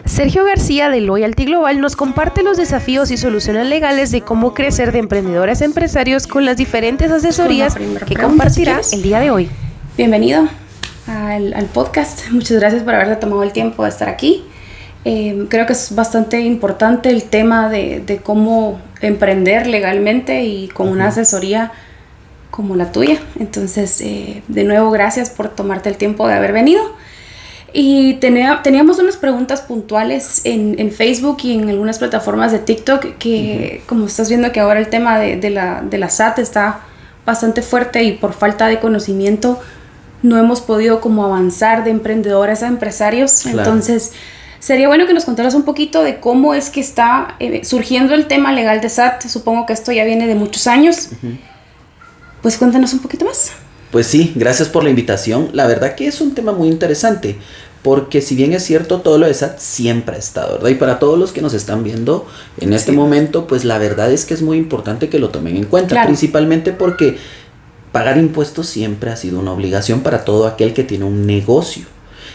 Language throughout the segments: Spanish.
Sergio García de Loyalty Global nos comparte los desafíos y soluciones legales de cómo crecer de emprendedores a empresarios con las diferentes asesorías que compartirá el día de hoy. Bienvenido al podcast. Muchas gracias por haberte tomado el tiempo de estar aquí. Creo que es bastante importante el tema de cómo emprender legalmente y con una asesoría como la tuya. Entonces, de nuevo, gracias por tomarte el tiempo de haber venido. Y teníamos unas preguntas puntuales en Facebook y en algunas plataformas de TikTok que, como estás viendo que ahora el tema de la SAT está bastante fuerte y por falta de conocimiento no hemos podido como avanzar de emprendedores a empresarios. Claro. Entonces, sería bueno que nos contaras un poquito de cómo es que está surgiendo el tema legal de SAT. Supongo que esto ya viene de muchos años. Pues cuéntanos un poquito más. Pues sí, gracias por la invitación. La verdad que es un tema muy interesante, porque si bien es cierto, todo lo de SAT siempre ha estado, ¿verdad? Y para todos los que nos están viendo en este momento, pues la verdad es que es muy importante que lo tomen en cuenta, claro. Principalmente porque pagar impuestos siempre ha sido una obligación para todo aquel que tiene un negocio.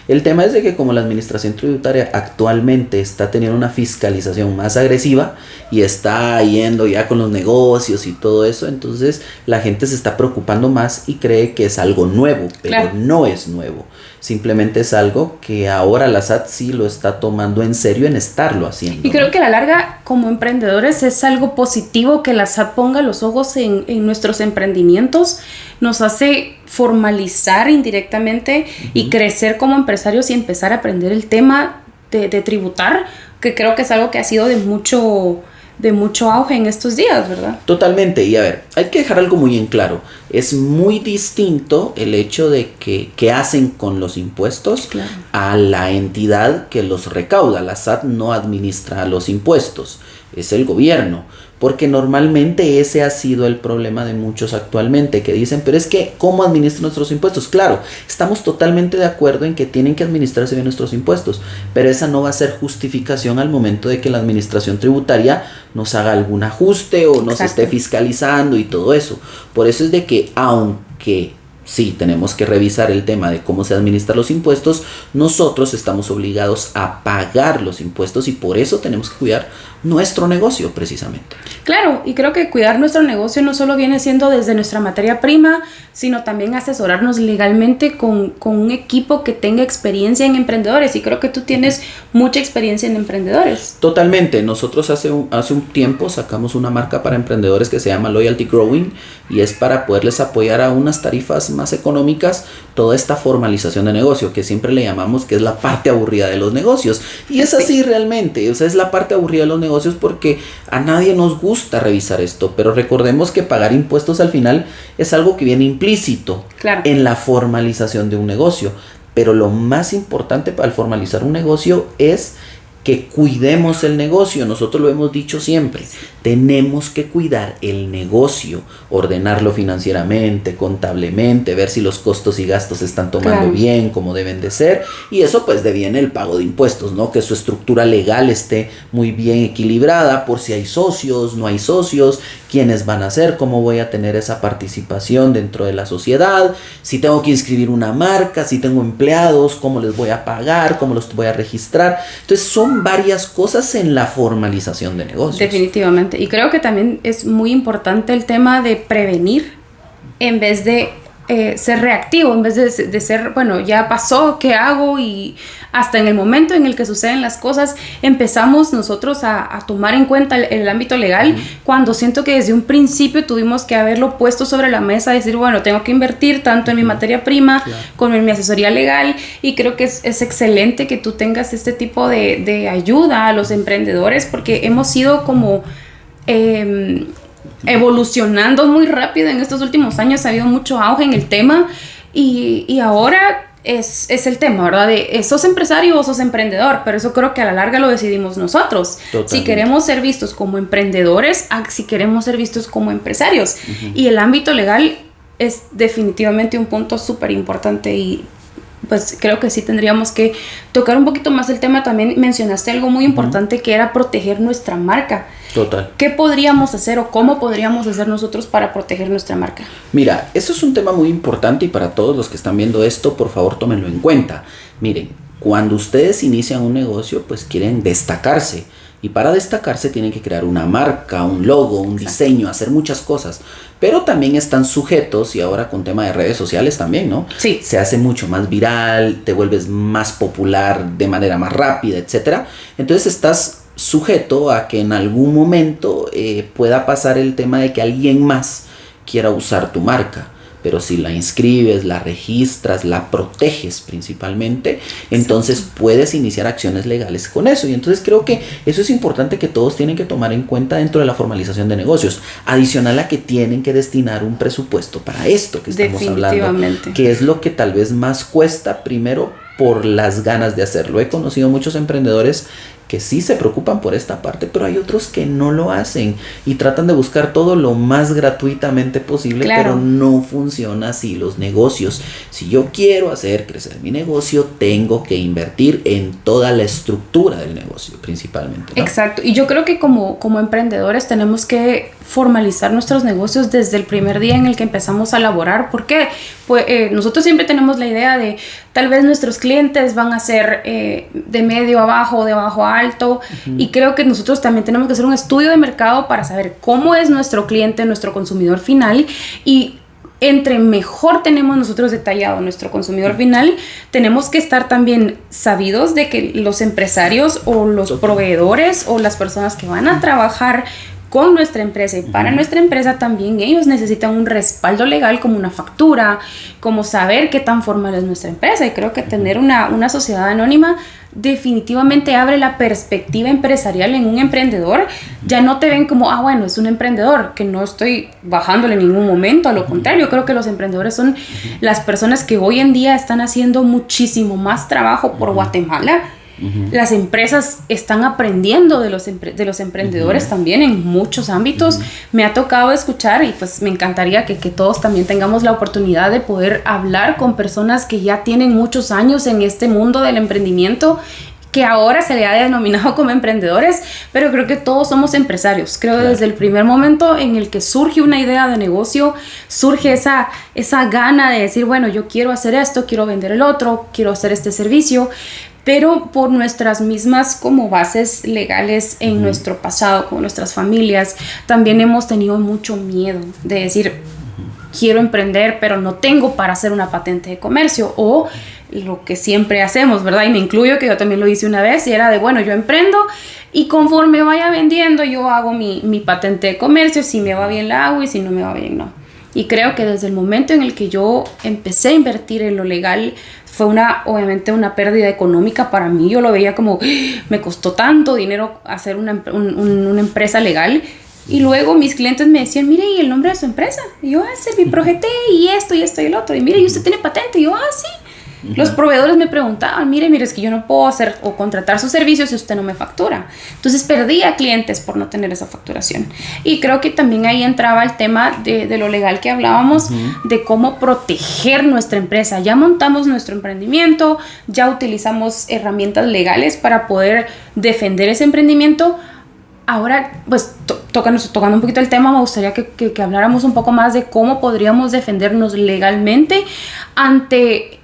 El tema es de que como la administración tributaria actualmente está teniendo una fiscalización más agresiva y está yendo ya con los negocios y todo eso, entonces la gente se está preocupando más y cree que es algo nuevo, pero claro, no es nuevo. Simplemente es algo que ahora la SAT sí lo está tomando en serio en estarlo haciendo. Y creo que a la larga, como emprendedores, es algo positivo que la SAT ponga los ojos en nuestros emprendimientos. Nos hace formalizar indirectamente y crecer como empresarios y empezar a aprender el tema de tributar, que creo que es algo que ha sido de mucho auge en estos días, ¿verdad? Totalmente, y a ver, hay que dejar algo muy en claro. Es muy distinto el hecho de que hacen con los impuestos, claro, a la entidad que los recauda. La SAT no administra los impuestos, es el gobierno. Porque normalmente ese ha sido el problema de muchos actualmente, que dicen, pero es que, ¿cómo administran nuestros impuestos? Claro, estamos totalmente de acuerdo en que tienen que administrarse bien nuestros impuestos, pero esa no va a ser justificación al momento de que la administración tributaria nos haga algún ajuste o nos esté fiscalizando y todo eso. Por eso es de que, aunque sí tenemos que revisar el tema de cómo se administran los impuestos, nosotros estamos obligados a pagar los impuestos y por eso tenemos que cuidar nuestro negocio precisamente. Claro, y creo que cuidar nuestro negocio no solo viene siendo desde nuestra materia prima, sino también asesorarnos legalmente con un equipo que tenga experiencia en emprendedores, y creo que tú tienes mucha experiencia en emprendedores. Totalmente, nosotros hace un tiempo sacamos una marca para emprendedores que se llama Loyalty Growing, y es para poderles apoyar a unas tarifas más económicas toda esta formalización de negocio, que siempre le llamamos que es la parte aburrida de los negocios, y es así realmente, o sea, es la parte aburrida de los negocios porque a nadie nos gusta revisar esto, pero recordemos que pagar impuestos al final es algo que viene implícito, claro, en la formalización de un negocio, pero lo más importante para formalizar un negocio es que cuidemos el negocio. Nosotros lo hemos dicho siempre, tenemos que cuidar el negocio, ordenarlo financieramente, contablemente, ver si los costos y gastos se están tomando bien, como deben de ser, y eso pues deviene el pago de impuestos, ¿no? Que su estructura legal esté muy bien equilibrada, por si hay socios, no hay socios, quiénes van a ser, cómo voy a tener esa participación dentro de la sociedad, si tengo que inscribir una marca, si tengo empleados, cómo les voy a pagar, cómo los voy a registrar. Entonces son varias cosas en la formalización de negocios. Definitivamente. Y creo que también es muy importante el tema de prevenir en vez de ser reactivo, en vez de ser, bueno, ya pasó, ¿qué hago? Y hasta en el momento en el que suceden las cosas, empezamos nosotros a tomar en cuenta el ámbito legal, cuando siento que desde un principio tuvimos que haberlo puesto sobre la mesa, decir, bueno, tengo que invertir tanto en mi materia prima, como en mi asesoría legal, y creo que es excelente que tú tengas este tipo de ayuda a los emprendedores, porque hemos sido como evolucionando muy rápido en estos últimos años, ha habido mucho auge en el tema y ahora es el tema, ¿verdad? De sos empresario o sos emprendedor, pero eso creo que a la larga lo decidimos nosotros. Totalmente. Si queremos ser vistos como emprendedores, si queremos ser vistos como empresarios. Y el ámbito legal es definitivamente un punto súper importante y pues creo que sí tendríamos que tocar un poquito más el tema. También mencionaste algo muy importante que era proteger nuestra marca. Total. ¿Qué podríamos hacer o cómo podríamos hacer nosotros para proteger nuestra marca? Mira, eso es un tema muy importante y para todos los que están viendo esto, por favor, tómenlo en cuenta. Miren, Cuando ustedes inician un negocio, pues quieren destacarse. Y para destacarse tienen que crear una marca, un logo, un diseño, hacer muchas cosas. Pero también están sujetos, y ahora con tema de redes sociales también, ¿no? Sí. Se hace mucho más viral, te vuelves más popular de manera más rápida, etcétera. Entonces estás sujeto a que en algún momento pueda pasar el tema de que alguien más quiera usar tu marca. Pero si la inscribes, la registras, la proteges principalmente, entonces puedes iniciar acciones legales con eso. Y entonces creo que eso es importante que todos tienen que tomar en cuenta dentro de la formalización de negocios. Adicional a que tienen que destinar un presupuesto para esto que estamos hablando. Que es lo que tal vez más cuesta, primero por las ganas de hacerlo. He conocido muchos emprendedores que sí se preocupan por esta parte, pero hay otros que no lo hacen y tratan de buscar todo lo más gratuitamente posible, pero no funciona así los negocios. Si yo quiero hacer crecer mi negocio, tengo que invertir en toda la estructura del negocio, principalmente, ¿no? Exacto, y yo creo que como emprendedores tenemos que formalizar nuestros negocios desde el primer día en el que empezamos a laborar. ¿Por qué? Pues nosotros siempre tenemos la idea de tal vez nuestros clientes van a ser de medio a bajo, de bajo a alto, y creo que nosotros también tenemos que hacer un estudio de mercado para saber cómo es nuestro cliente, nuestro consumidor final, y entre mejor tenemos nosotros detallado nuestro consumidor final, tenemos que estar también sabidos de que los empresarios o los proveedores o las personas que van a trabajar con nuestra empresa y para nuestra empresa también ellos necesitan un respaldo legal como una factura, como saber qué tan formal es nuestra empresa. Y creo que tener una sociedad anónima definitivamente abre la perspectiva empresarial en un emprendedor. Ya no te ven como, bueno, es un emprendedor, que no estoy bajándole en ningún momento. A lo contrario, creo que los emprendedores son las personas que hoy en día están haciendo muchísimo más trabajo por Guatemala. Las empresas están aprendiendo de los emprendedores también en muchos ámbitos. Me ha tocado escuchar y pues me encantaría que todos también tengamos la oportunidad de poder hablar con personas que ya tienen muchos años en este mundo del emprendimiento, que ahora se le ha denominado como emprendedores, pero creo que todos somos empresarios. Creo que desde el primer momento en el que surge una idea de negocio, surge esa gana de decir, bueno, yo quiero hacer esto, quiero vender el otro, quiero hacer este servicio, pero por nuestras mismas como bases legales en nuestro pasado, con nuestras familias, también hemos tenido mucho miedo de decir, quiero emprender, pero no tengo para hacer una patente de comercio, o lo que siempre hacemos, ¿verdad? Y me incluyo, que yo también lo hice una vez, y era de, bueno, yo emprendo y conforme vaya vendiendo, yo hago mi patente de comercio, si me va bien la hago y si no me va bien, no. Y creo que desde el momento en el que yo empecé a invertir en lo legal, fue obviamente una pérdida económica para mí. Yo lo veía como, me costó tanto dinero hacer una empresa legal. Y luego mis clientes me decían, mire, ¿y el nombre de su empresa? Y yo, Serviprogete, y esto y el otro. Y mire, ¿y usted tiene patente? Y yo, sí. Los proveedores me preguntaban, mire, es que yo no puedo hacer o contratar sus servicios si usted no me factura. Entonces perdía clientes por no tener esa facturación. Y creo que también ahí entraba el tema de lo legal que hablábamos, de cómo proteger nuestra empresa. Ya montamos nuestro emprendimiento, ya utilizamos herramientas legales para poder defender ese emprendimiento. Ahora, pues, tocando un poquito el tema, me gustaría que habláramos un poco más de cómo podríamos defendernos legalmente ante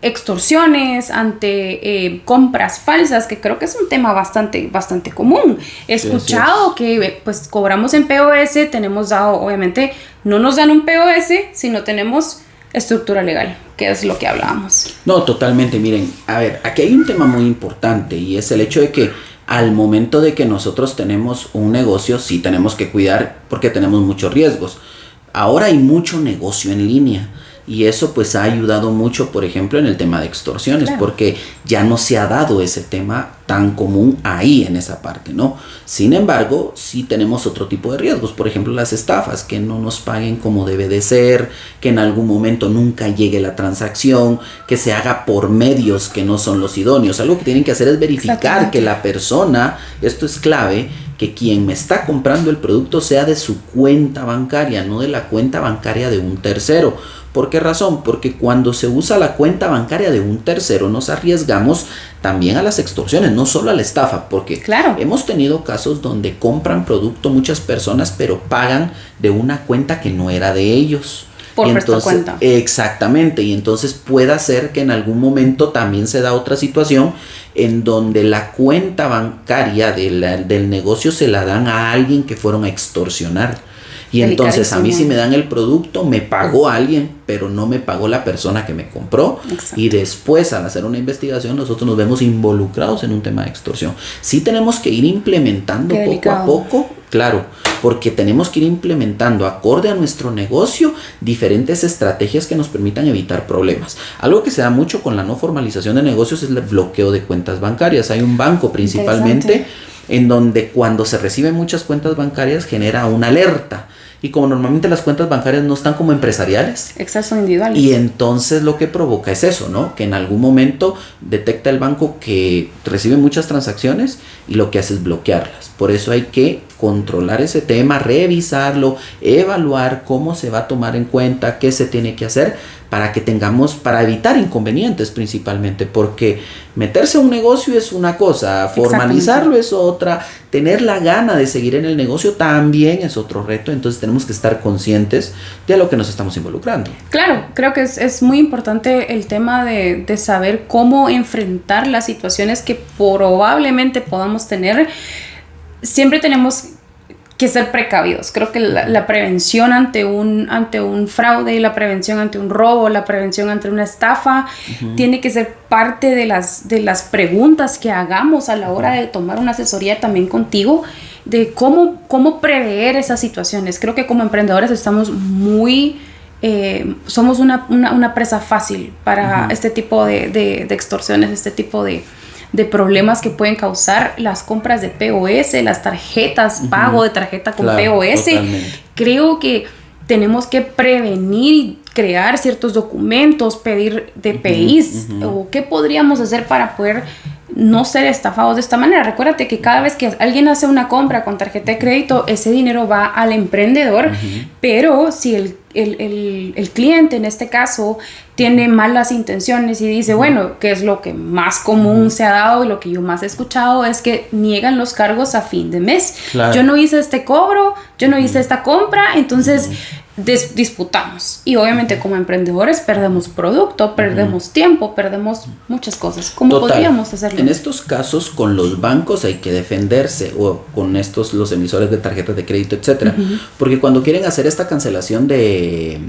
extorsiones, ante compras falsas, que creo que es un tema bastante común. He escuchado que pues cobramos en POS, tenemos dado, obviamente, no nos dan un POS si no tenemos estructura legal, que es lo que hablábamos. No, totalmente. Miren, a ver, aquí hay un tema muy importante, y es el hecho de que al momento de que nosotros tenemos un negocio, sí tenemos que cuidar porque tenemos muchos riesgos. Ahora hay mucho negocio en línea. Y eso pues ha ayudado mucho, por ejemplo, en el tema de extorsiones, porque ya no se ha dado ese tema tan común ahí en esa parte, ¿no? Sin embargo, sí tenemos otro tipo de riesgos, por ejemplo, las estafas, que no nos paguen como debe de ser, que en algún momento nunca llegue la transacción, que se haga por medios que no son los idóneos. Algo que tienen que hacer es verificar que la persona, esto es clave, que quien me está comprando el producto sea de su cuenta bancaria, no de la cuenta bancaria de un tercero. ¿Por qué razón? Porque cuando se usa la cuenta bancaria de un tercero nos arriesgamos también a las extorsiones, no solo a la estafa, porque hemos tenido casos donde compran producto muchas personas pero pagan de una cuenta que no era de ellos. por nuestra cuenta. Exactamente, y entonces puede ser que en algún momento también se da otra situación en donde la cuenta bancaria del negocio se la dan a alguien que fueron a extorsionar. Y entonces a mí si me dan el producto, me pagó alguien, pero no me pagó la persona que me compró. Exacto. Y después, al hacer una investigación, nosotros nos vemos involucrados en un tema de extorsión. Sí tenemos que ir implementando poco a poco, claro, porque tenemos que ir implementando, acorde a nuestro negocio, diferentes estrategias que nos permitan evitar problemas. Algo que se da mucho con la no formalización de negocios es el bloqueo de cuentas bancarias. Hay un banco principalmente en donde cuando se reciben muchas cuentas bancarias genera una alerta. Y como normalmente las cuentas bancarias no están como empresariales. Exacto, son individuales. Y entonces lo que provoca es eso, ¿no? Que en algún momento detecta el banco que recibe muchas transacciones y lo que hace es bloquearlas. Por eso hay que controlar ese tema, revisarlo, evaluar cómo se va a tomar en cuenta, qué se tiene que hacer para evitar inconvenientes principalmente, porque meterse a un negocio es una cosa, formalizarlo es otra, tener la gana de seguir en el negocio también es otro reto, entonces tenemos que estar conscientes de a lo que nos estamos involucrando. Claro, creo que es muy importante el tema de saber cómo enfrentar las situaciones que probablemente podamos tener. Siempre tenemos que ser precavidos. Creo que la prevención ante un fraude, la prevención ante un robo, la prevención ante una estafa, tiene que ser parte de las preguntas que hagamos a la hora de tomar una asesoría también contigo, de cómo prever esas situaciones. Creo que como emprendedores estamos somos una presa fácil para este tipo de extorsiones, este tipo de problemas que pueden causar las compras de POS, las tarjetas, pago de tarjeta con POS. Totalmente. Creo que tenemos que prevenir y crear ciertos documentos, pedir DPIs, o qué podríamos hacer para poder no ser estafados de esta manera. Recuérdate que cada vez que alguien hace una compra con tarjeta de crédito, ese dinero va al emprendedor, pero si el cliente en este caso tiene malas intenciones y dice, bueno, que es lo que más común se ha dado y lo que yo más he escuchado es que niegan los cargos a fin de mes. Claro. Yo no hice este cobro, yo no hice esta compra, entonces disputamos. Y obviamente como emprendedores perdemos producto, perdemos tiempo, perdemos muchas cosas. ¿Cómo podríamos hacerlo? En estos casos con los bancos hay que defenderse, o con los emisores de tarjetas de crédito, etcétera, porque cuando quieren hacer esta cancelación de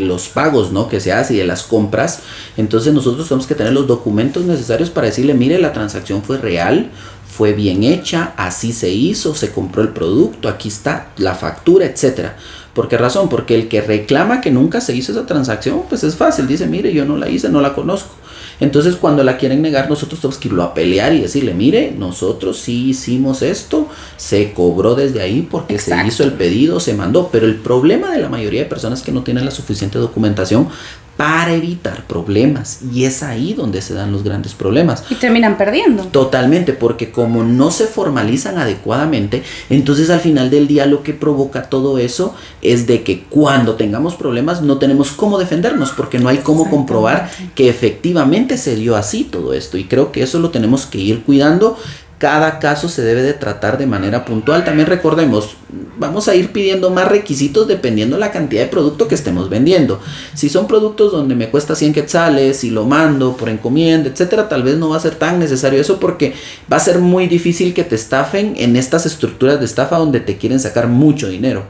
los pagos, ¿no?, que se hace y de las compras, entonces nosotros tenemos que tener los documentos necesarios para decirle, mire, la transacción fue real, fue bien hecha, así se hizo, se compró el producto, aquí está la factura, etcétera. ¿Por qué razón? Porque el que reclama que nunca se hizo esa transacción, pues es fácil, dice, mire, yo no la hice, no la conozco. Entonces cuando la quieren negar, nosotros tenemos que irlo a pelear y decirle, mire, nosotros sí hicimos esto, se cobró desde ahí porque se hizo el pedido, se mandó. Pero el problema de la mayoría de personas es que no tienen la suficiente documentación para evitar problemas, y es ahí donde se dan los grandes problemas y terminan perdiendo. Totalmente, porque como no se formalizan adecuadamente, entonces al final del día lo que provoca todo eso es de que cuando tengamos problemas no tenemos cómo defendernos, porque no hay cómo comprobar que efectivamente se dio así todo esto, y creo que eso lo tenemos que ir cuidando. Cada caso se debe de tratar de manera puntual. También recordemos, vamos a ir pidiendo más requisitos dependiendo la cantidad de producto que estemos vendiendo. Si son productos donde me cuesta 100 quetzales y lo mando por encomienda, etcétera, tal vez no va a ser tan necesario eso, porque va a ser muy difícil que te estafen en estas estructuras de estafa donde te quieren sacar mucho dinero.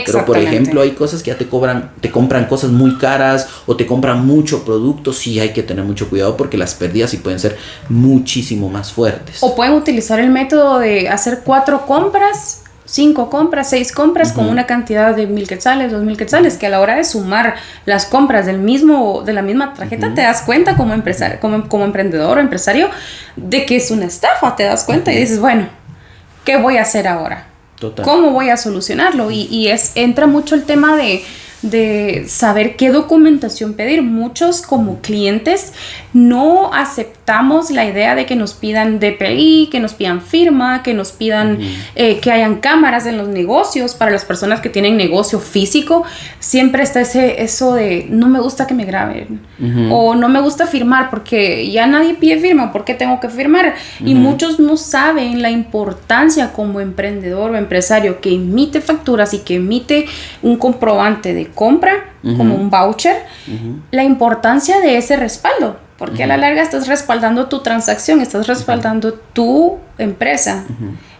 Pero por ejemplo hay cosas que ya te compran cosas muy caras o te compran mucho producto. Sí hay que tener mucho cuidado porque las pérdidas sí pueden ser muchísimo más fuertes. O pueden utilizar el método de hacer 4 compras, 5 compras, 6 compras con una cantidad de 1,000 quetzales, 2,000 quetzales, que a la hora de sumar las compras de la misma tarjeta te das cuenta como empresario, como emprendedor o empresario, de que es una estafa. Te das cuenta y dices, bueno, ¿qué voy a hacer ahora? Total. ¿Cómo voy a solucionarlo? Y entra mucho el tema de saber qué documentación pedir. Muchos como clientes no aceptamos la idea de que nos pidan DPI, que nos pidan firma, que nos pidan que hayan cámaras en los negocios. Para las personas que tienen negocio físico, siempre está eso de no me gusta que me graben o no me gusta firmar porque ya nadie pide firma, ¿por qué tengo que firmar? Y muchos no saben la importancia como emprendedor o empresario que emite facturas y que emite un comprobante de compra, como un voucher, la importancia de ese respaldo, porque a la larga estás respaldando tu transacción, estás respaldando tu empresa.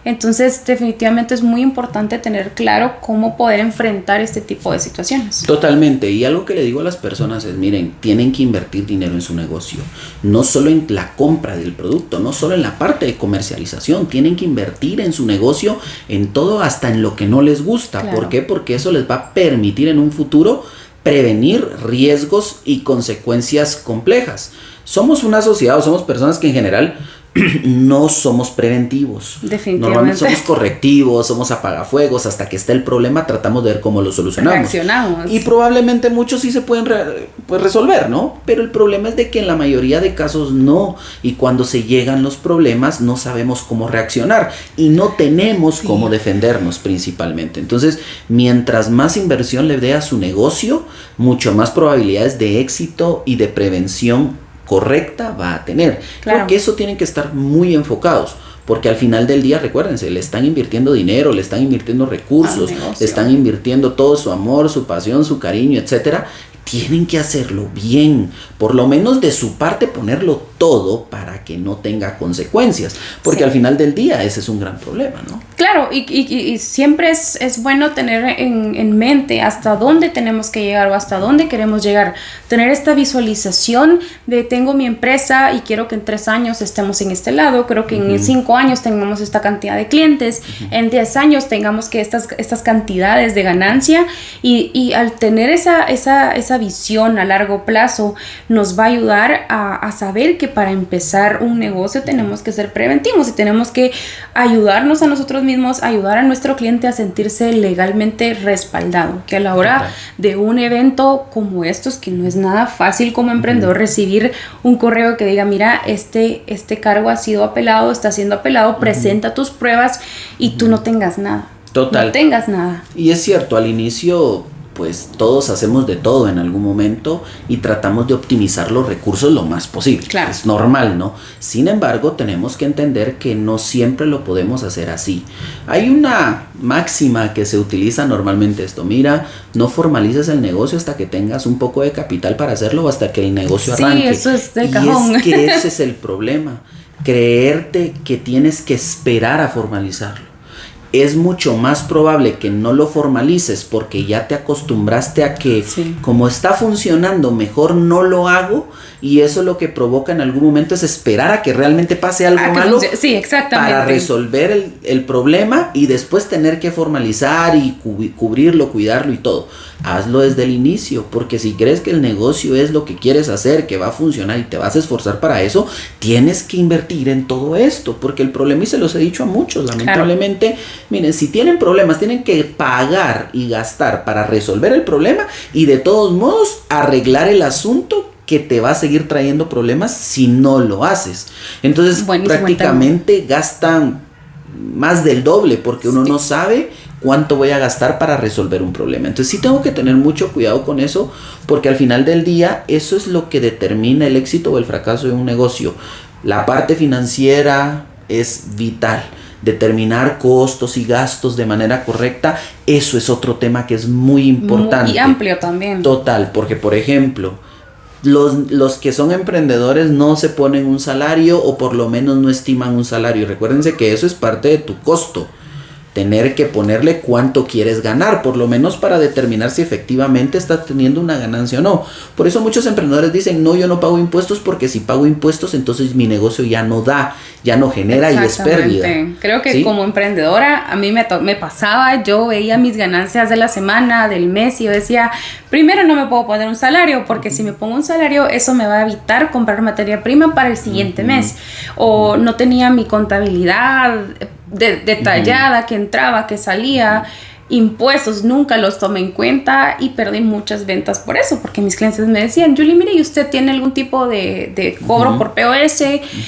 Entonces, definitivamente es muy importante tener claro cómo poder enfrentar este tipo de situaciones. Totalmente. Y algo que le digo a las personas es, miren, tienen que invertir dinero en su negocio. No solo en la compra del producto, no solo en la parte de comercialización. Tienen que invertir en su negocio, en todo, hasta en lo que no les gusta. Claro. ¿Por qué? Porque eso les va a permitir en un futuro prevenir riesgos y consecuencias complejas. Somos una sociedad, o somos personas que en general no somos preventivos. Definitivamente. Normalmente somos correctivos, somos apagafuegos, hasta que está el problema tratamos de ver cómo lo solucionamos. Reaccionamos. Y probablemente muchos sí se pueden resolver, ¿no? Pero el problema es de que en la mayoría de casos no. Y cuando se llegan los problemas no sabemos cómo reaccionar y no tenemos cómo defendernos principalmente. Entonces, mientras más inversión le dé a su negocio, mucho más probabilidades de éxito y de prevención correcta va a tener. Claro. Creo que eso tienen que estar muy enfocados, porque al final del día, recuérdense, le están invirtiendo dinero, le están invirtiendo recursos, le están invirtiendo todo su amor, su pasión, su cariño, etcétera. Tienen que hacerlo bien, por lo menos de su parte ponerlo todo para que no tenga consecuencias, porque al final del día ese es un gran problema, ¿no? Claro, y siempre es bueno tener en mente hasta dónde tenemos que llegar o hasta dónde queremos llegar, tener esta visualización de tengo mi empresa y quiero que en 3 años estemos en este lado, creo que en 5 años tengamos esta cantidad de clientes, en 10 años tengamos que estas cantidades de ganancia y al tener esa visión a largo plazo nos va a ayudar a saber que para empezar un negocio tenemos que ser preventivos y tenemos que ayudarnos a nosotros mismos, ayudar a nuestro cliente a sentirse legalmente respaldado, que a la hora de un evento como estos, que no es nada fácil como emprendedor recibir un correo que diga, mira, este cargo ha sido apelado, está siendo apelado, presenta tus pruebas y tú no tengas nada. Total. No tengas nada. Y es cierto, al inicio pues todos hacemos de todo en algún momento y tratamos de optimizar los recursos lo más posible. Claro. Es normal, ¿no? Sin embargo, tenemos que entender que no siempre lo podemos hacer así. Hay una máxima que se utiliza normalmente esto. Mira, no formalices el negocio hasta que tengas un poco de capital para hacerlo o hasta que el negocio arranque. Sí, eso es de cajón. Y es que ese es el problema. Creerte que tienes que esperar a formalizarlo. Es mucho más probable que no lo formalices porque ya te acostumbraste a que como está funcionando, mejor no lo hago, y eso lo que provoca en algún momento es esperar a que realmente pase algo malo para resolver el problema y después tener que formalizar y cubrirlo, cuidarlo y todo. Hazlo desde el inicio, porque si crees que el negocio es lo que quieres hacer, que va a funcionar y te vas a esforzar para eso, tienes que invertir en todo esto, porque el problema, y se los he dicho a muchos, lamentablemente, miren, si tienen problemas, tienen que pagar y gastar para resolver el problema y de todos modos arreglar el asunto que te va a seguir trayendo problemas si no lo haces. Entonces, prácticamente gastan más del doble porque uno no sabe cuánto voy a gastar para resolver un problema. Entonces sí tengo que tener mucho cuidado con eso, porque al final del día eso es lo que determina el éxito o el fracaso de un negocio. La parte financiera es vital. Determinar costos y gastos de manera correcta, eso es otro tema que es muy importante. Muy amplio también. Total, porque por ejemplo, los que son emprendedores no se ponen un salario o por lo menos no estiman un salario. Recuérdense que eso es parte de tu costo. Tener que ponerle cuánto quieres ganar, por lo menos para determinar si efectivamente estás teniendo una ganancia o no. Por eso muchos emprendedores dicen, no, yo no pago impuestos porque si pago impuestos entonces mi negocio ya no da, ya no genera y es pérdida. Creo que como emprendedora a mí me pasaba, yo veía mis ganancias de la semana, del mes y yo decía, primero no me puedo poner un salario porque si me pongo un salario eso me va a evitar comprar materia prima para el siguiente mes. O no tenía mi contabilidad detallada, que entraba, que salía, impuestos, nunca los tomé en cuenta y perdí muchas ventas por eso, porque mis clientes me decían, Julie, mire, ¿y usted tiene algún tipo de cobro por POS?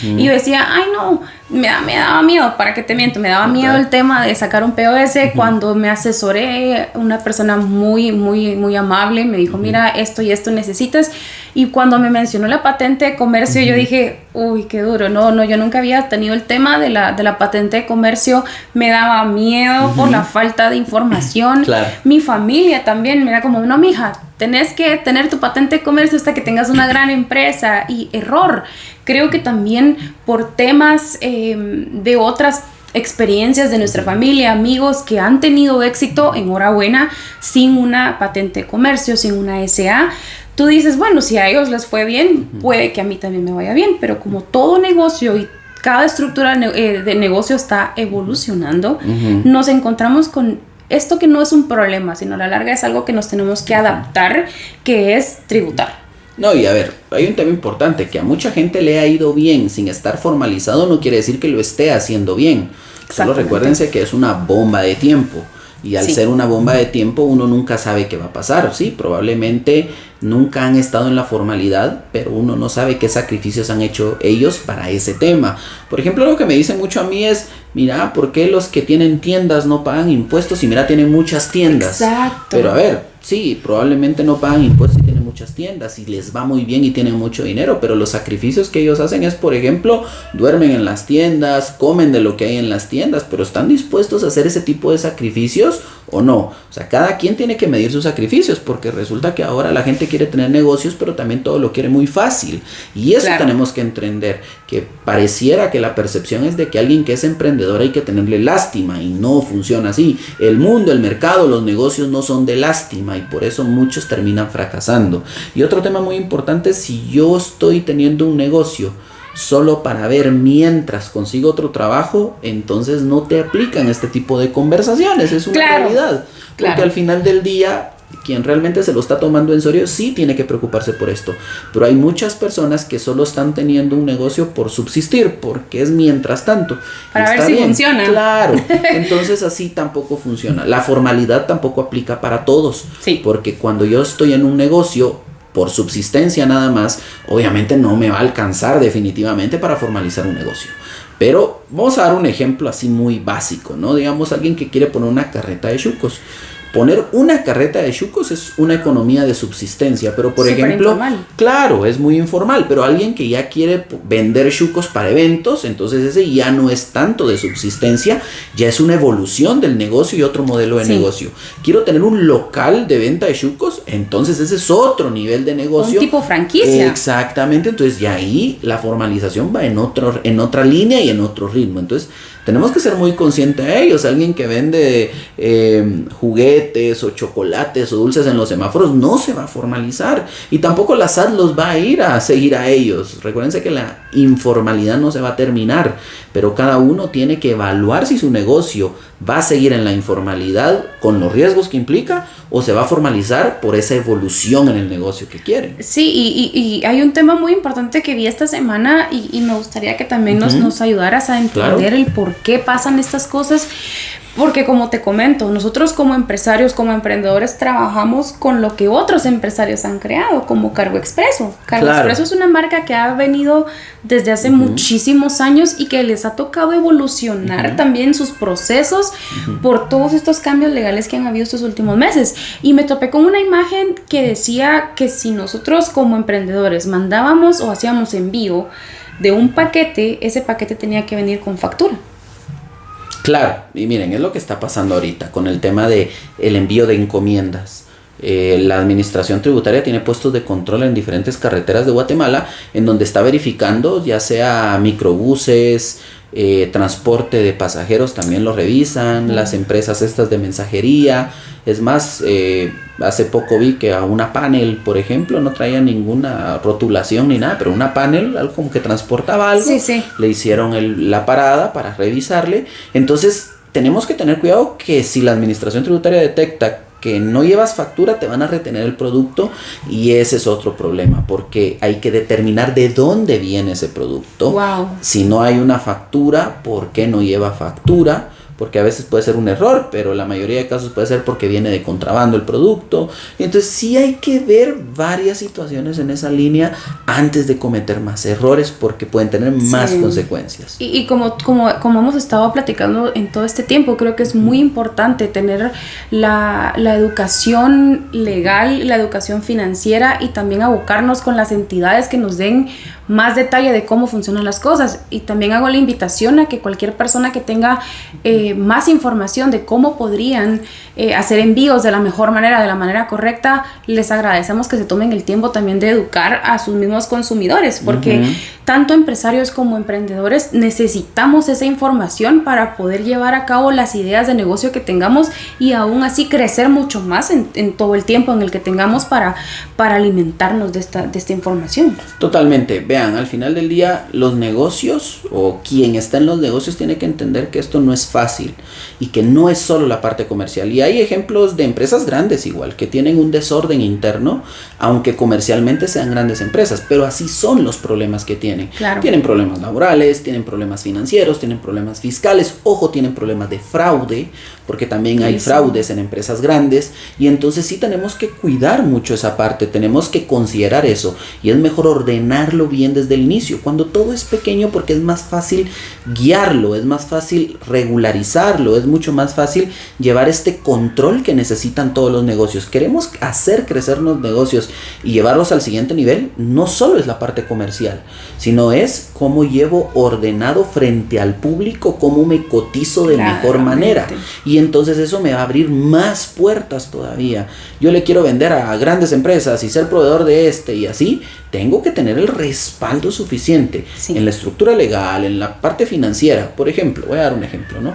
Y yo decía, ay no, me daba miedo, ¿para qué te miento? Me daba miedo el tema de sacar un POS. Cuando me asesoré, una persona muy, muy, muy amable me dijo, mira, esto y esto necesitas. Y cuando me mencionó la patente de comercio, yo dije, uy, qué duro. No, yo nunca había tenido el tema de la patente de comercio. Me daba miedo por la falta de información. Claro. Mi familia también me da como, no, mija, tenés que tener tu patente de comercio hasta que tengas una gran empresa. Y error. Creo que también por temas de otras experiencias de nuestra familia, amigos que han tenido éxito, enhorabuena, sin una patente de comercio, sin una SA. Tú dices, bueno, si a ellos les fue bien, puede que a mí también me vaya bien, pero como todo negocio y cada estructura de negocio está evolucionando, nos encontramos con esto que no es un problema, sino a la larga es algo que nos tenemos que adaptar, que es tributar. No, y a ver, hay un tema importante, que a mucha gente le ha ido bien sin estar formalizado, no quiere decir que lo esté haciendo bien. Solo recuérdense que es una bomba de tiempo. Y al ser una bomba de tiempo, uno nunca sabe qué va a pasar. Sí, probablemente nunca han estado en la formalidad, pero uno no sabe qué sacrificios han hecho ellos para ese tema. Por ejemplo, lo que me dicen mucho a mí es, mira, ¿por qué los que tienen tiendas no pagan impuestos? Y mira, tienen muchas tiendas. Exacto. Pero a ver, sí, probablemente no pagan impuestos y tienen muchas tiendas y les va muy bien y tienen mucho dinero, pero los sacrificios que ellos hacen es, por ejemplo, duermen en las tiendas, comen de lo que hay en las tiendas, pero ¿están dispuestos a hacer ese tipo de sacrificios o no? O sea, cada quien tiene que medir sus sacrificios, porque resulta que ahora la gente quiere tener negocios, pero también todo lo quiere muy fácil. Y eso tenemos que entender, que pareciera que la percepción es de que alguien que es emprendedor hay que tenerle lástima, y no funciona así. El mundo, el mercado, los negocios no son de lástima, y por eso muchos terminan fracasando. Y otro tema muy importante, si yo estoy teniendo un negocio solo para ver mientras consigo otro trabajo, entonces no te aplican este tipo de conversaciones, es una realidad. Porque al final del día, quien realmente se lo está tomando en serio sí tiene que preocuparse por esto, pero hay muchas personas que solo están teniendo un negocio por subsistir, porque es mientras tanto. Para ver si funciona. Claro, entonces así tampoco funciona. La formalidad tampoco aplica para todos, porque cuando yo estoy en un negocio por subsistencia nada más, obviamente no me va a alcanzar definitivamente para formalizar un negocio. Pero vamos a dar un ejemplo así muy básico, ¿no? Digamos, alguien que quiere poner una carreta de chucos. Poner una carreta de chucos es una economía de subsistencia, pero por ejemplo, informal. Claro, es muy informal, pero alguien que ya quiere vender chucos para eventos, entonces ese ya no es tanto de subsistencia, ya es una evolución del negocio y otro modelo de negocio. Quiero tener un local de venta de chucos, entonces ese es otro nivel de negocio. Un tipo franquicia. Exactamente, entonces ya ahí la formalización va en otra línea y en otro ritmo. Entonces tenemos que ser muy conscientes de ellos. Alguien que vende juguetes o chocolates o dulces en los semáforos no se va a formalizar, y tampoco la SAT los va a ir a seguir a ellos. Recuérdense que la informalidad no se va a terminar, pero cada uno tiene que evaluar si su negocio va a seguir en la informalidad con los riesgos que implica, o se va a formalizar por esa evolución en el negocio que quieren. Sí, y hay un tema muy importante que vi esta semana y me gustaría que también nos ayudaras a entender el por qué pasan estas cosas. Porque como te comento, nosotros como empresarios, como emprendedores, trabajamos con lo que otros empresarios han creado, como Cargo Expreso. Cargo Expreso es una marca que ha venido desde hace muchísimos años y que les ha tocado evolucionar también sus procesos por todos estos cambios legales que han habido estos últimos meses. Y me topé con una imagen que decía que si nosotros como emprendedores mandábamos o hacíamos envío de un paquete, ese paquete tenía que venir con factura. Claro, y miren, es lo que está pasando ahorita con el tema de el envío de encomiendas. La administración tributaria tiene puestos de control en diferentes carreteras de Guatemala, en donde está verificando, ya sea microbuses, transporte de pasajeros, también lo revisan, las empresas estas de mensajería. Es más, hace poco vi que a una panel, por ejemplo, no traía ninguna rotulación ni nada, pero una panel, algo como que transportaba algo, le hicieron la parada para revisarle. Entonces tenemos que tener cuidado que si la administración tributaria detecta que no llevas factura, te van a retener el producto, y ese es otro problema, porque hay que determinar de dónde viene ese producto. Si no hay una factura, ¿por qué no lleva factura? porque a veces puede ser un error, pero la mayoría de casos puede ser porque viene de contrabando el producto. Entonces sí hay que ver varias situaciones en esa línea antes de cometer más errores, porque pueden tener más consecuencias. Y como hemos estado platicando en todo este tiempo, creo que es muy importante tener la educación legal, la educación financiera, y también abocarnos con las entidades que nos den más detalle de cómo funcionan las cosas. Y también hago la invitación a que cualquier persona que tenga más información de cómo podrían hacer envíos de la mejor manera, de la manera correcta, les agradecemos que se tomen el tiempo también de educar a sus mismos consumidores, porque tanto empresarios como emprendedores necesitamos esa información para poder llevar a cabo las ideas de negocio que tengamos, y aún así crecer mucho más en todo el tiempo en el que tengamos para alimentarnos de esta información. Totalmente. Vean, al final del día, los negocios, o quien está en los negocios, tiene que entender que esto no es fácil y que no es solo la parte comercial. Y hay ejemplos de empresas grandes igual, que tienen un desorden interno, aunque comercialmente sean grandes empresas, pero así son los problemas que tienen. Claro. Tienen problemas laborales, tienen problemas financieros, tienen problemas fiscales, ojo, tienen problemas de fraude, porque también hay fraudes en empresas grandes, y entonces sí tenemos que cuidar mucho esa parte, tenemos que considerar eso, y es mejor ordenarlo bien desde el inicio, cuando todo es pequeño, porque es más fácil guiarlo, es más fácil regularizarlo, es mucho más fácil llevar este control que necesitan todos los negocios. Queremos hacer crecer los negocios y llevarlos al siguiente nivel, no solo es la parte comercial, sino es cómo llevo ordenado frente al público, cómo me cotizo de mejor manera, y entonces eso me va a abrir más puertas todavía. Yo le quiero vender a grandes empresas y ser proveedor de y así, tengo que tener el respaldo suficiente en la estructura legal, en la parte financiera. Por ejemplo, voy a dar un ejemplo, ¿no?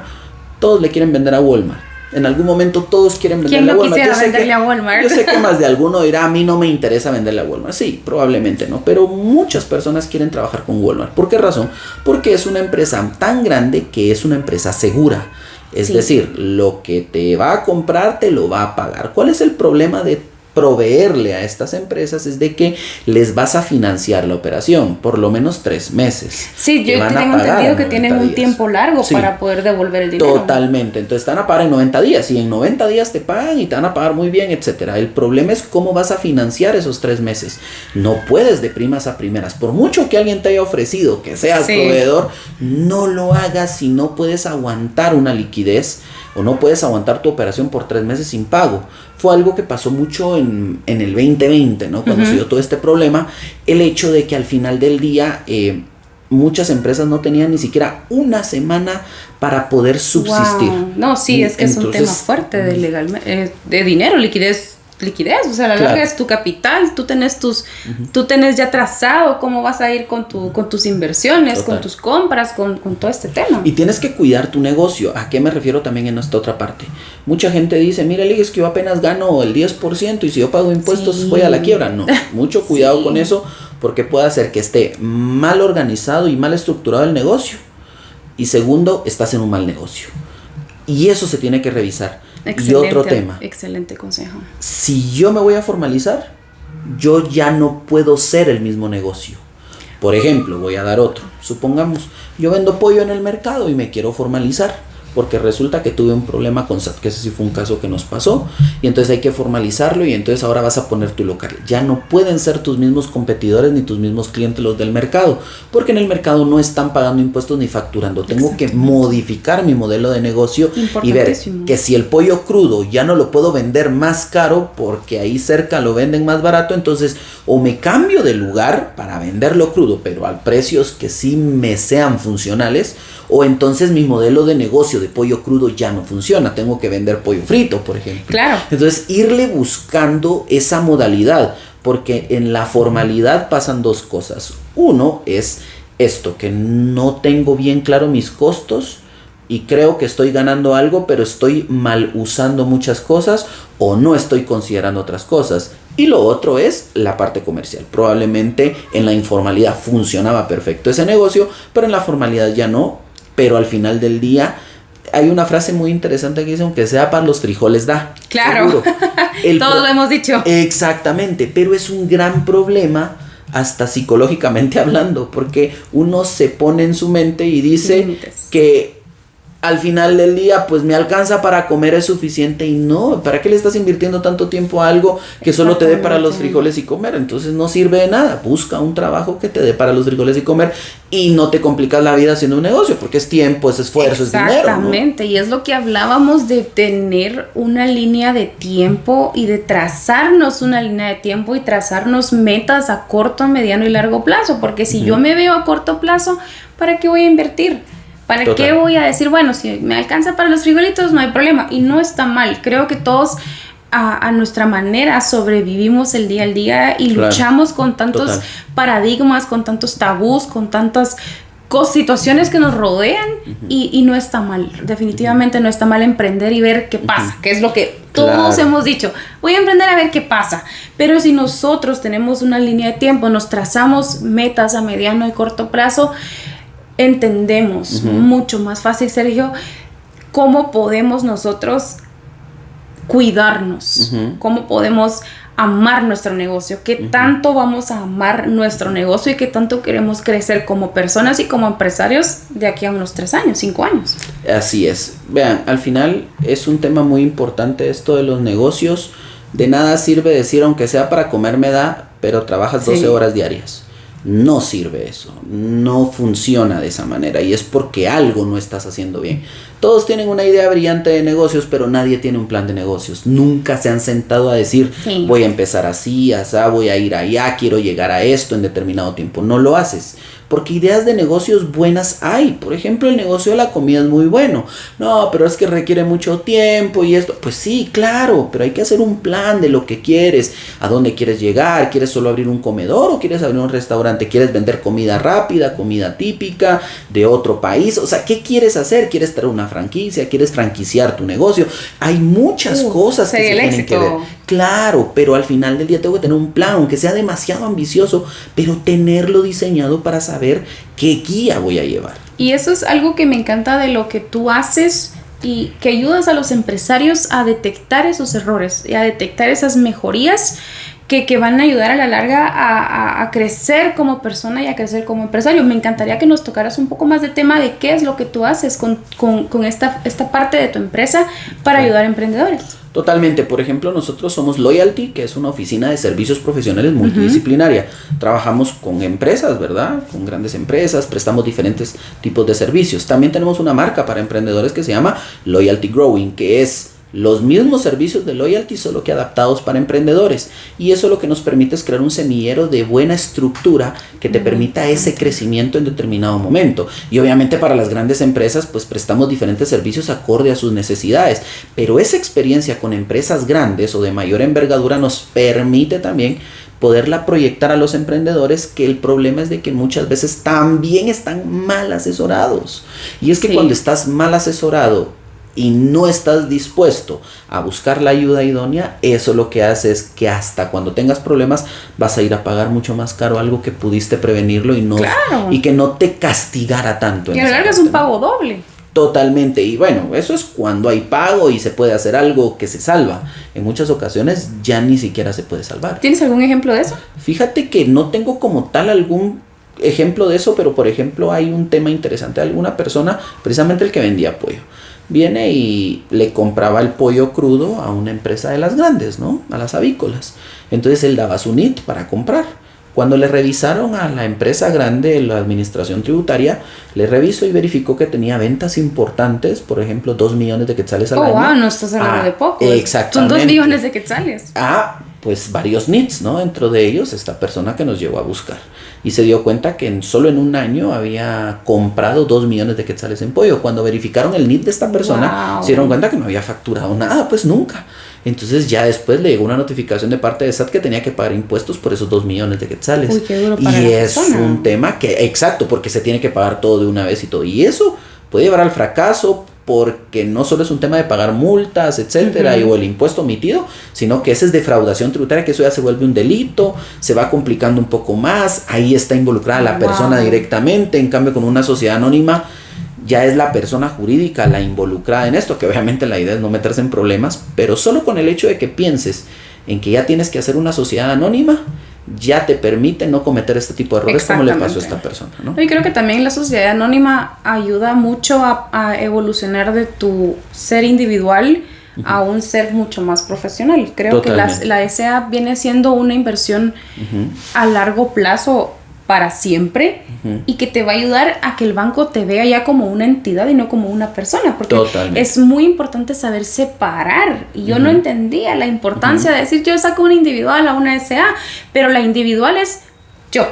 Todos le quieren vender a Walmart. En algún momento todos quieren venderle a Walmart. ¿Quién no quisiera venderle a Walmart? Yo sé que más de alguno dirá, a mí no me interesa venderle a Walmart. Sí, probablemente no, pero muchas personas quieren trabajar con Walmart. ¿Por qué razón? Porque es una empresa tan grande que es una empresa segura. Es decir, lo que te va a comprar te lo va a pagar. ¿Cuál es el problema de proveerle a estas empresas? Es de que les vas a financiar la operación por lo menos 3 meses. Sí, yo tengo entendido que tienen un tiempo largo para poder devolver el dinero. Totalmente, entonces te van a pagar en 90 días y en 90 días te pagan y te van a pagar muy bien, etcétera. El problema es cómo vas a financiar esos 3 meses. No puedes de primas a primeras, por mucho que alguien te haya ofrecido que seas proveedor, no lo hagas si no puedes aguantar una liquidez o no puedes aguantar tu operación por 3 meses sin pago. Fue algo que pasó mucho en el 2020, ¿no? Cuando se dio todo este problema, el hecho de que al final del día muchas empresas no tenían ni siquiera una semana para poder subsistir. Wow. No, sí, es que es un tema fuerte de dinero, liquidez, o sea, la larga es tu capital, tú tenés ya trazado cómo vas a ir con tus inversiones, con tus compras, con todo este tema. Y tienes que cuidar tu negocio. ¿A qué me refiero también en esta otra parte? Mucha gente dice, mira, es que yo apenas gano el 10% y si yo pago impuestos voy a la quiebra. No, mucho cuidado con eso, porque puede hacer que esté mal organizado y mal estructurado el negocio. Y segundo, estás en un mal negocio. Y eso se tiene que revisar. Excelente, y otro tema. Excelente consejo. Si yo me voy a formalizar, yo ya no puedo ser el mismo negocio. Por ejemplo, voy a dar otro. Supongamos, yo vendo pollo en el mercado y me quiero formalizar, porque resulta que tuve un problema con SAT, que ese sí fue un caso que nos pasó, y entonces hay que formalizarlo, y entonces ahora vas a poner tu local. Ya no pueden ser tus mismos competidores ni tus mismos clientes los del mercado, porque en el mercado no están pagando impuestos ni facturando. Tengo que modificar mi modelo de negocio y ver que si el pollo crudo ya no lo puedo vender más caro porque ahí cerca lo venden más barato, entonces o me cambio de lugar para venderlo crudo, pero a precios que sí me sean funcionales, o entonces mi modelo de negocio de pollo crudo ya no funciona, tengo que vender pollo frito, por ejemplo. Claro. Entonces, irle buscando esa modalidad, porque en la formalidad pasan 2 cosas. Uno es esto, que no tengo bien claro mis costos y creo que estoy ganando algo, pero estoy mal usando muchas cosas o no estoy considerando otras cosas. Y lo otro es la parte comercial. Probablemente en la informalidad funcionaba perfecto ese negocio, pero en la formalidad ya no. Pero al final del día hay una frase muy interesante que dice, aunque sea para los frijoles da. Claro, todos lo hemos dicho. Exactamente, pero es un gran problema hasta psicológicamente hablando, porque uno se pone en su mente y dice que al final del día pues me alcanza para comer, es suficiente, y no, ¿para qué le estás invirtiendo tanto tiempo a algo que solo te dé para los frijoles y comer? Entonces no sirve de nada. Busca un trabajo que te dé para los frijoles y comer y no te complicas la vida haciendo un negocio, porque es tiempo, es esfuerzo, es dinero, ¿no? Exactamente, y es lo que hablábamos de tener una línea de tiempo y de trazarnos una línea de tiempo y trazarnos metas a corto, mediano y largo plazo, porque si yo me veo a corto plazo, ¿para qué voy a invertir? ¿Para Total. qué voy a decir, bueno, si me alcanza para los frijolitos, no hay problema? Y no está mal. Creo que todos a nuestra manera sobrevivimos el día al día y Claro. luchamos con tantos Total. paradigmas, con tantos tabús, con tantas situaciones que nos rodean, y no está mal. Definitivamente no está mal emprender y ver qué pasa, que es lo que todos Claro. hemos dicho. Voy a emprender a ver qué pasa. Pero si nosotros tenemos una línea de tiempo, nos trazamos metas a mediano y corto plazo, entendemos mucho más fácil, Sergio, cómo podemos nosotros cuidarnos, cómo podemos amar nuestro negocio, qué tanto vamos a amar nuestro negocio y qué tanto queremos crecer como personas y como empresarios de aquí a unos 3 años, 5 años. Así es. Vean, al final es un tema muy importante esto de los negocios. De nada sirve decir, aunque sea para comer me da, pero trabajas 12 horas diarias. No sirve eso, no funciona de esa manera, y es porque algo no estás haciendo bien. Todos tienen una idea brillante de negocios, pero nadie tiene un plan de negocios. Nunca se han sentado a decir, voy a empezar así, asá, voy a ir allá, quiero llegar a esto en determinado tiempo. No lo haces, porque ideas de negocios buenas hay. Por ejemplo, el negocio de la comida es muy bueno. No, pero es que requiere mucho tiempo y esto. Pues sí, claro, pero hay que hacer un plan de lo que quieres, a dónde quieres llegar. ¿Quieres solo abrir un comedor o quieres abrir un restaurante? ¿Quieres vender comida rápida, comida típica de otro país? O sea, ¿qué quieres hacer? ¿Quieres traer una franquicia? ¿Quieres franquiciar tu negocio? Hay muchas cosas que se tienen que ver. Claro, pero al final del día tengo que tener un plan, aunque sea demasiado ambicioso, pero tenerlo diseñado para saber qué guía voy a llevar. Y eso es algo que me encanta de lo que tú haces, y que ayudas a los empresarios a detectar esos errores y a detectar esas mejorías que van a ayudar a la larga a crecer como persona y a crecer como empresario. Me encantaría que nos tocaras un poco más de tema de qué es lo que tú haces con esta parte de tu empresa para ayudar a emprendedores. Totalmente. Por ejemplo, nosotros somos Loyalty, que es una oficina de servicios profesionales multidisciplinaria. Trabajamos con empresas, ¿verdad? Con grandes empresas, prestamos diferentes tipos de servicios. También tenemos una marca para emprendedores que se llama Loyalty Growing, que es los mismos servicios de Loyalty, solo que adaptados para emprendedores. Y eso lo que nos permite es crear un semillero de buena estructura que te permita ese crecimiento en determinado momento. Y obviamente para las grandes empresas, pues prestamos diferentes servicios acorde a sus necesidades. Pero esa experiencia con empresas grandes o de mayor envergadura nos permite también poderla proyectar a los emprendedores, que el problema es de que muchas veces también están mal asesorados. Y es que cuando estás mal asesorado y no estás dispuesto a buscar la ayuda idónea, eso lo que hace es que hasta cuando tengas problemas vas a ir a pagar mucho más caro algo que pudiste prevenirlo y no y que no te castigara tanto. Y a la larga es un pago doble. Totalmente. Y bueno, eso es cuando hay pago y se puede hacer algo que se salva. En muchas ocasiones ya ni siquiera se puede salvar. ¿Tienes algún ejemplo de eso? Fíjate que no tengo como tal algún ejemplo de eso, pero por ejemplo hay un tema interesante. Alguna persona, precisamente el que vendía pollo, viene y le compraba el pollo crudo a una empresa de las grandes, ¿no? A las avícolas. Entonces él daba su NIT para comprar. Cuando le revisaron a la empresa grande, la administración tributaria, le revisó y verificó que tenía ventas importantes, por ejemplo, 2 millones de quetzales al año. Wow, no estás hablando de poco. Exactamente. Son 2 millones de quetzales. Pues varios NITs, ¿no? Dentro de ellos esta persona que nos llegó a buscar. Y se dio cuenta que solo en un año había comprado 2 millones de quetzales en pollo. Cuando verificaron el NIT de esta persona, se dieron cuenta que no había facturado nada, pues nunca. Entonces ya después le llegó una notificación de parte de SAT que tenía que pagar impuestos por esos 2 millones de quetzales. Uy, qué duro para y la es persona. un tema que, exacto, porque se tiene que pagar todo de una vez y todo. Y eso puede llevar al fracaso, porque no solo es un tema de pagar multas, etcétera, o el impuesto omitido, sino que ese es defraudación tributaria, que eso ya se vuelve un delito, se va complicando un poco más, ahí está involucrada la persona directamente. En cambio, con una sociedad anónima ya es la persona jurídica la involucrada en esto, que obviamente la idea es no meterse en problemas, pero solo con el hecho de que pienses en que ya tienes que hacer una sociedad anónima, ya te permite no cometer este tipo de errores como le pasó a esta persona, ¿no? Y creo que también la sociedad anónima ayuda mucho a evolucionar de tu ser individual a un ser mucho más profesional. Creo que la SA viene siendo una inversión a largo plazo para siempre y que te va a ayudar a que el banco te vea ya como una entidad y no como una persona, porque es muy importante saber separar, y yo no entendía la importancia de decir yo saco una individual a una SA, pero la individual es yo,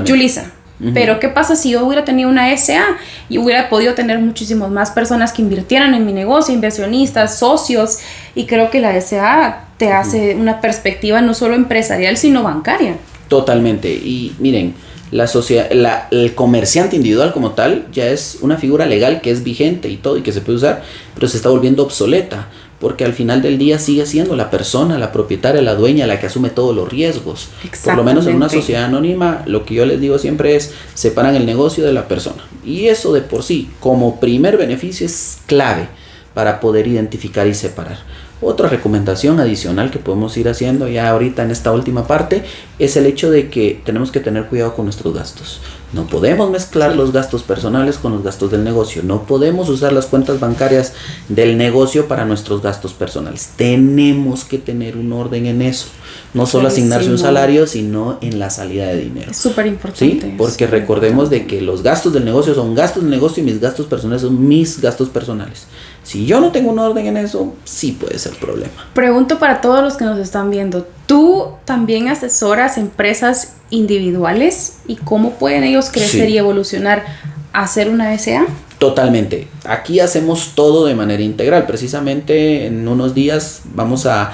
Yulisa. Pero ¿qué pasa si yo hubiera tenido una SA y hubiera podido tener muchísimas más personas que invirtieran en mi negocio, inversionistas, socios? Y creo que la SA te hace una perspectiva no solo empresarial, sino bancaria. Totalmente. Y miren, el comerciante individual como tal ya es una figura legal que es vigente y todo y que se puede usar, pero se está volviendo obsoleta, porque al final del día sigue siendo la persona, la propietaria, la dueña, la que asume todos los riesgos. Por lo menos en una sociedad anónima, lo que yo les digo siempre es, separan el negocio de la persona. Y eso de por sí, como primer beneficio, es clave para poder identificar y separar. Otra recomendación adicional que podemos ir haciendo ya ahorita en esta última parte es el hecho de que tenemos que tener cuidado con nuestros gastos. No podemos mezclar los gastos personales con los gastos del negocio. No podemos usar las cuentas bancarias del negocio para nuestros gastos personales. Tenemos que tener un orden en eso. No solo asignarse un salario, sino en la salida de dinero. Es súper importante. ¿Sí? Porque recordemos de que los gastos del negocio son gastos del negocio y mis gastos personales son mis gastos personales. Si yo no tengo un orden en eso, sí puede ser problema. Pregunto para todos los que nos están viendo, ¿tú también asesoras empresas individuales y cómo pueden ellos crecer y evolucionar a hacer una SA? Totalmente. Aquí hacemos todo de manera integral. Precisamente en unos días vamos a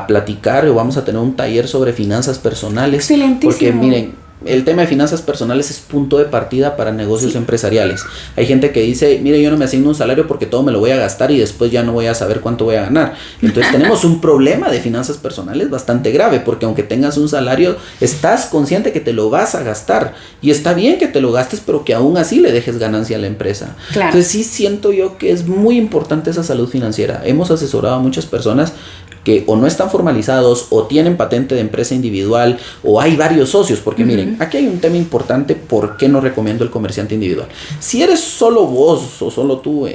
platicar o vamos a tener un taller sobre finanzas personales. Excelentísimo. Porque miren, el tema de finanzas personales es punto de partida para negocios empresariales. Hay gente que dice, mire, yo no me asigno un salario porque todo me lo voy a gastar y después ya no voy a saber cuánto voy a ganar. Entonces tenemos un problema de finanzas personales bastante grave, porque aunque tengas un salario, estás consciente que te lo vas a gastar. Y está bien que te lo gastes, pero que aún así le dejes ganancia a la empresa. Claro. Entonces sí siento yo que es muy importante esa salud financiera. Hemos asesorado a muchas personas que o no están formalizados o tienen patente de empresa individual o hay varios socios, porque miren, aquí hay un tema importante. ¿Por qué no recomiendo el comerciante individual? Si eres solo vos o solo tú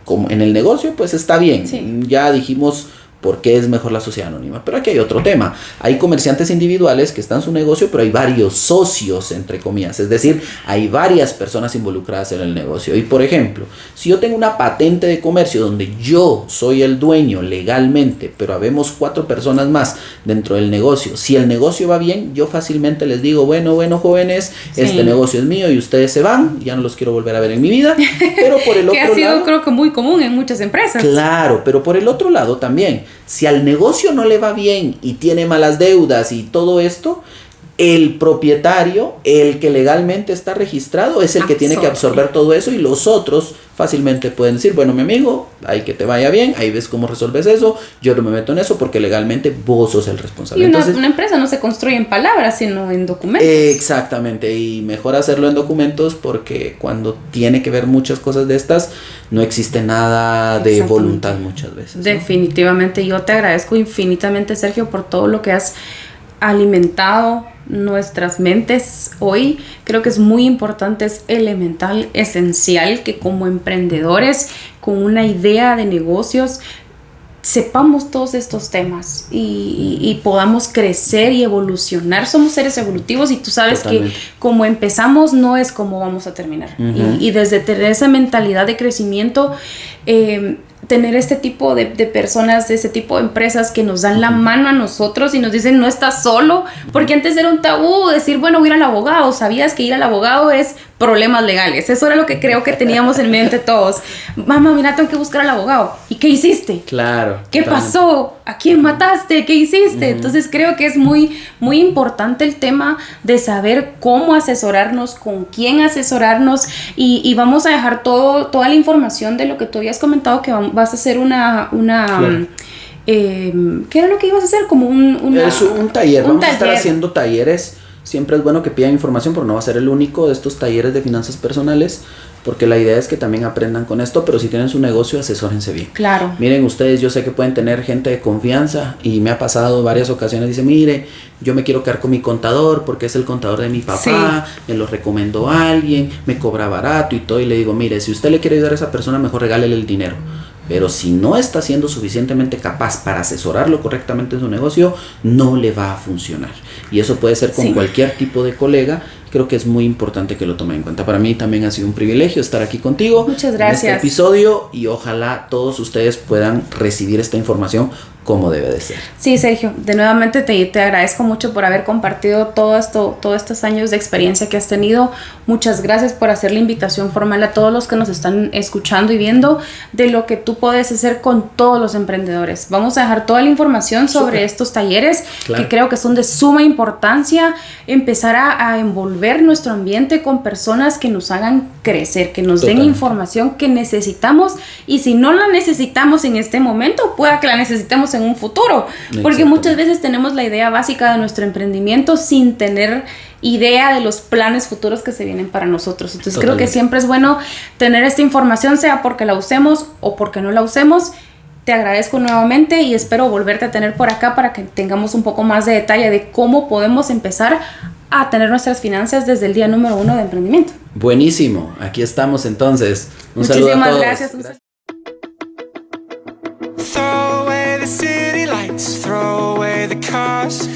como en el negocio, pues está bien. Ya dijimos por qué es mejor la sociedad anónima, pero aquí hay otro tema. Hay comerciantes individuales que están en su negocio, pero hay varios socios, entre comillas, es decir, hay varias personas involucradas en el negocio. Y por ejemplo, si yo tengo una patente de comercio donde yo soy el dueño legalmente, pero habemos 4 personas más dentro del negocio, si el negocio va bien, yo fácilmente les digo, bueno jóvenes, este negocio es mío y ustedes se van, ya no los quiero volver a ver en mi vida. Pero por el otro lado, que ha sido creo que muy común en muchas empresas. Claro, pero por el otro lado también, si al negocio no le va bien y tiene malas deudas y todo esto, el propietario, el que legalmente está registrado, es el que tiene que absorber todo eso, y los otros fácilmente pueden decir, bueno, mi amigo, ahí que te vaya bien, ahí ves cómo resolves eso, yo no me meto en eso porque legalmente vos sos el responsable. Y una empresa no se construye en palabras, sino en documentos. Exactamente, y mejor hacerlo en documentos, porque cuando tiene que ver muchas cosas de estas, no existe nada de voluntad muchas veces, ¿no? Definitivamente, yo te agradezco infinitamente, Sergio, por todo lo que has alimentado nuestras mentes hoy. Creo que es muy importante, es elemental, esencial que como emprendedores con una idea de negocios sepamos todos estos temas y podamos crecer y evolucionar. Somos seres evolutivos y tú sabes que como empezamos no es como vamos a terminar. Y desde tener esa mentalidad de crecimiento, tener este tipo de personas, de ese tipo de empresas que nos dan la mano a nosotros y nos dicen no estás solo, porque antes era un tabú decir, bueno, voy a ir al abogado. ¿Sabías que ir al abogado es problemas legales? Eso era lo que creo que teníamos en mente todos. Mamá, mira, tengo que buscar al abogado. ¿Y qué hiciste? Claro. ¿Qué pasó? ¿A quién mataste? ¿Qué hiciste? Entonces creo que es muy, muy importante el tema de saber cómo asesorarnos, con quién asesorarnos, y vamos a dejar toda la información de lo que tú habías comentado, que vas a hacer claro. ¿Qué era lo que ibas a hacer? Como es un taller. Vamos a estar haciendo talleres. Siempre es bueno que pidan información, pero no va a ser el único de estos talleres de finanzas personales, porque la idea es que también aprendan con esto, pero si tienen su negocio, asesórense bien. Claro. Miren ustedes, yo sé que pueden tener gente de confianza y me ha pasado varias ocasiones, dice, mire, yo me quiero quedar con mi contador porque es el contador de mi papá, me lo recomendó a alguien, me cobra barato y todo, y le digo, mire, si usted le quiere ayudar a esa persona, mejor regálele el dinero. Pero si no está siendo suficientemente capaz para asesorarlo correctamente en su negocio, no le va a funcionar. Y eso puede ser con cualquier tipo de colega. Creo que es muy importante que lo tomen en cuenta. Para mí también ha sido un privilegio estar aquí contigo. Muchas gracias. En este episodio, y ojalá todos ustedes puedan recibir esta información como debe de ser. Sí, Sergio, de nuevamente te agradezco mucho por haber compartido todos estos años de experiencia que has tenido. Muchas gracias por hacer la invitación formal a todos los que nos están escuchando y viendo de lo que tú puedes hacer con todos los emprendedores. Vamos a dejar toda la información sobre estos talleres, que creo que son de suma importancia. Empezar a envolver nuestro ambiente con personas que nos hagan crecer, que nos den información que necesitamos, y si no la necesitamos en este momento, pueda que la necesitemos en un futuro, porque muchas veces tenemos la idea básica de nuestro emprendimiento sin tener idea de los planes futuros que se vienen para nosotros. Entonces creo que siempre es bueno tener esta información, sea porque la usemos o porque no la usemos. Te agradezco nuevamente y espero volverte a tener por acá para que tengamos un poco más de detalle de cómo podemos empezar a tener nuestras finanzas desde el día número 1 de emprendimiento. Buenísimo, aquí estamos entonces. Un saludo a todos. Muchísimas gracias. Throw away the city lights, throw away the cars.